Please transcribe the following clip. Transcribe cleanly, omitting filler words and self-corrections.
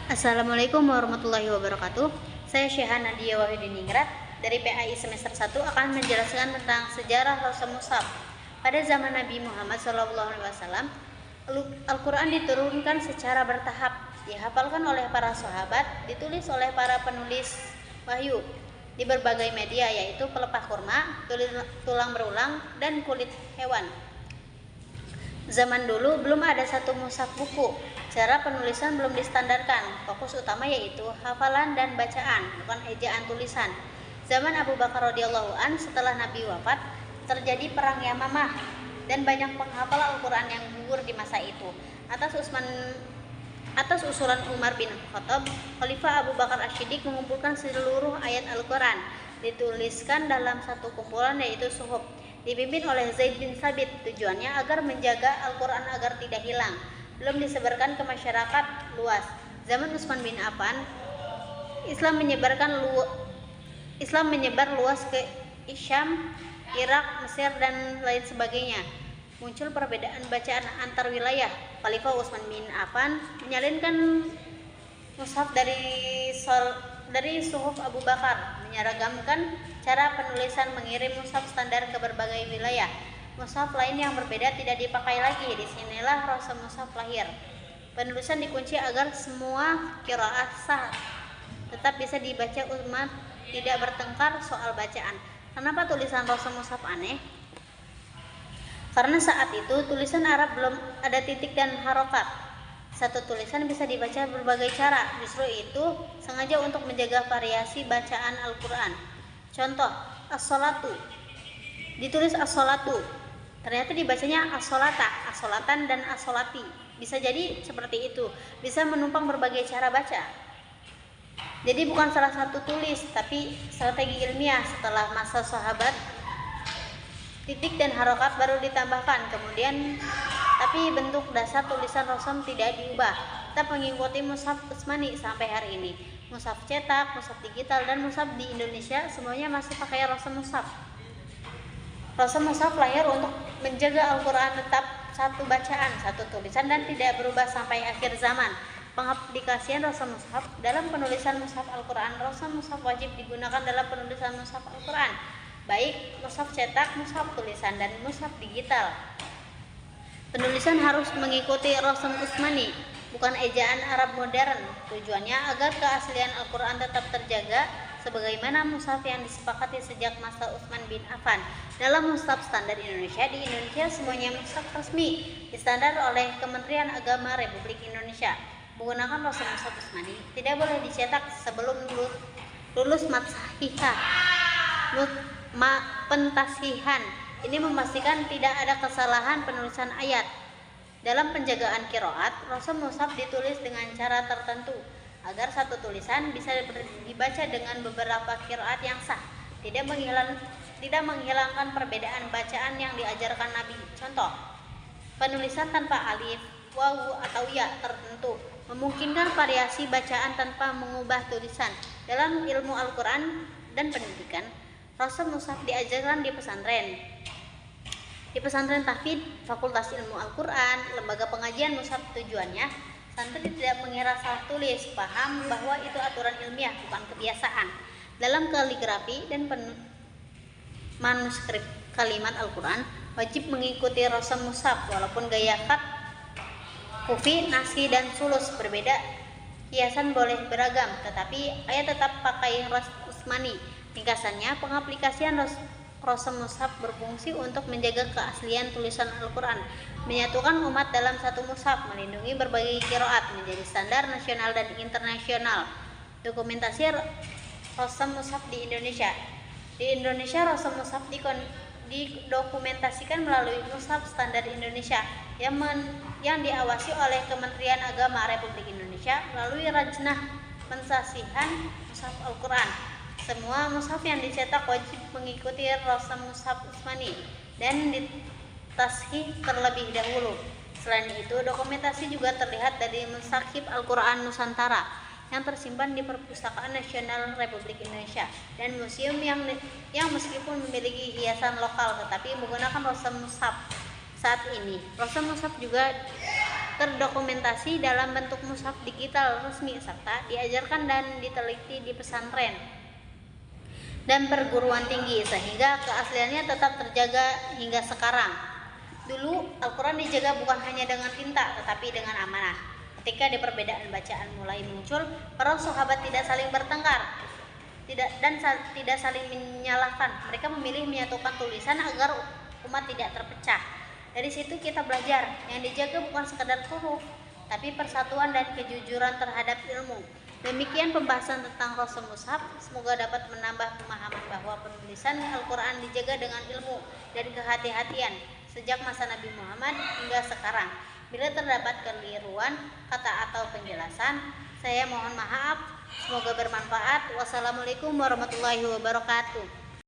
Assalamualaikum warahmatullahi wabarakatuh. Saya Syeha Nadia Wahidiningrat dari PAI semester 1 akan menjelaskan tentang sejarah Rasul Mushaf. Pada zaman Nabi Muhammad SAW, Al-Quran diturunkan secara bertahap, dihafalkan oleh para sahabat, ditulis oleh para penulis wahyu di berbagai media, yaitu pelepah kurma, tulang berulang, dan kulit hewan. Zaman dulu belum ada satu mushaf buku. Cara penulisan belum distandarkan. Fokus utama yaitu hafalan dan bacaan, bukan ejaan tulisan. Zaman Abu Bakar radhiyallahu an, setelah Nabi wafat, terjadi perang Yamamah dan banyak penghafal Al-Quran yang gugur di masa itu. Atas usulan Umar bin Khattab, Khalifah Abu Bakar Asy-Siddiq mengumpulkan seluruh ayat Al-Quran, dituliskan dalam satu kumpulan yaitu Suhuf, dipimpin oleh Zaid bin Sabit. Tujuannya agar menjaga Al-Quran agar tidak hilang, belum disebarkan ke masyarakat luas. Zaman Utsman bin Affan, Islam menyebar luas ke Syam, Irak, Mesir, dan lain sebagainya. Muncul perbedaan bacaan antar wilayah. Khalifah Utsman bin Affan menyalinkan mushaf dari Suhuf Abu Bakar, menyeragamkan cara penulisan, mengirim mushaf standar ke berbagai wilayah. Mushaf lain yang berbeda tidak dipakai lagi. Disinilah Rasul Mushaf lahir. Penulisan dikunci agar semua qiraat sah, tetap bisa dibaca umat, tidak bertengkar soal bacaan. Kenapa tulisan Rasul Mushaf aneh? Karena saat itu tulisan Arab belum ada titik dan harokat. Satu tulisan bisa dibaca berbagai cara. Justru itu sengaja untuk menjaga variasi bacaan Al-Quran. Contoh, as-sholatu, ditulis as-sholatu, ternyata dibacanya as-sholata, as-sholatan, dan as-sholati. Bisa jadi seperti itu, bisa menumpang berbagai cara baca. Jadi bukan salah satu tulis, tapi strategi ilmiah. Setelah masa sahabat, titik dan harokat baru ditambahkan. Kemudian tapi bentuk dasar tulisan Rasul tidak diubah, tetap mengikuti mushaf Utsmani sampai hari ini. Mushaf cetak, mushaf digital, dan mushaf di Indonesia semuanya masih pakai Rasul Mushaf. Rasul Mushaf lahir untuk menjaga Al-Quran tetap satu bacaan, satu tulisan, dan tidak berubah sampai akhir zaman. Pengaplikasian Rasul Mushaf dalam penulisan mushaf Al-Quran. Rasul Mushaf wajib digunakan dalam penulisan mushaf Al-Quran, baik mushaf cetak, mushaf tulisan, dan mushaf digital. Penulisan harus mengikuti Rasul Utsmani, bukan ejaan Arab modern. Tujuannya agar keaslian Al-Quran tetap terjaga sebagaimana mushaf yang disepakati sejak masa Utsman bin Affan. Dalam mushaf standar Indonesia, di Indonesia semuanya mushaf resmi distandar oleh Kementerian Agama Republik Indonesia. Menggunakan Rasul Mushaf Utsmani tidak boleh dicetak sebelum lulus pentasihan. Ini memastikan tidak ada kesalahan penulisan ayat. Dalam penjagaan qiraat, Rasul Mushaf ditulis dengan cara tertentu agar satu tulisan bisa dibaca dengan beberapa qiraat yang sah, tidak menghilangkan perbedaan bacaan yang diajarkan Nabi. Contoh, penulisan tanpa alif, wawu, atau ya tertentu memungkinkan variasi bacaan tanpa mengubah tulisan. Dalam ilmu Al-Quran dan pendidikan, Rasul Mushaf diajarkan di pesantren tahfidz, Fakultas Ilmu Al-Quran, lembaga pengajian mushaf. Tujuannya santri tidak mengira salah tulis, paham bahwa itu aturan ilmiah, bukan kebiasaan. Dalam kaligrafi dan manuskrip kalimat Al-Quran wajib mengikuti Rasul Mushaf, walaupun gaya khat, kufi, nasi, dan sulus berbeda. Hiasan boleh beragam, tetapi ayat tetap pakai Rasul Utsmani. Ringkasannya, pengaplikasian Rasul Mushaf berfungsi untuk menjaga keaslian tulisan Al-Quran, menyatukan umat dalam satu mushaf, melindungi berbagai qiraat, menjadi standar nasional dan internasional. Dokumentasi Rasul Mushaf di Indonesia. Di Indonesia, Rasul Mushaf didokumentasikan melalui Mushaf Standar Indonesia yang diawasi oleh Kementerian Agama Republik Indonesia melalui Rajnah Pensasihan Mushaf Al-Quran. Semua mushaf yang dicetak wajib mengikuti Rasul Mushaf Utsmani dan ditashih terlebih dahulu. Selain itu, dokumentasi juga terlihat dari Mushaf Al-Quran Nusantara yang tersimpan di Perpustakaan Nasional Republik Indonesia dan museum yang meskipun memiliki hiasan lokal tetapi menggunakan Rasul Mushaf saat ini. Rasul Mushaf juga terdokumentasi dalam bentuk mushaf digital resmi serta diajarkan dan diteliti di pesantren dan perguruan tinggi sehingga keasliannya tetap terjaga hingga sekarang. Dulu Al-Quran dijaga bukan hanya dengan tinta tetapi dengan amanah. Ketika di perbedaan bacaan mulai muncul, para sahabat tidak saling bertengkar tidak saling menyalahkan. Mereka memilih menyatukan tulisan agar umat tidak terpecah. Dari situ kita belajar yang dijaga bukan sekadar huruf, tapi persatuan dan kejujuran terhadap ilmu. Demikian pembahasan tentang Rasul Mushaf. Semoga dapat menambah pemahaman bahwa penulisan Al-Quran dijaga dengan ilmu dan kehati-hatian sejak masa Nabi Muhammad hingga sekarang. Bila terdapat keliruan kata atau penjelasan, saya mohon maaf. Semoga bermanfaat. Wassalamualaikum warahmatullahi wabarakatuh.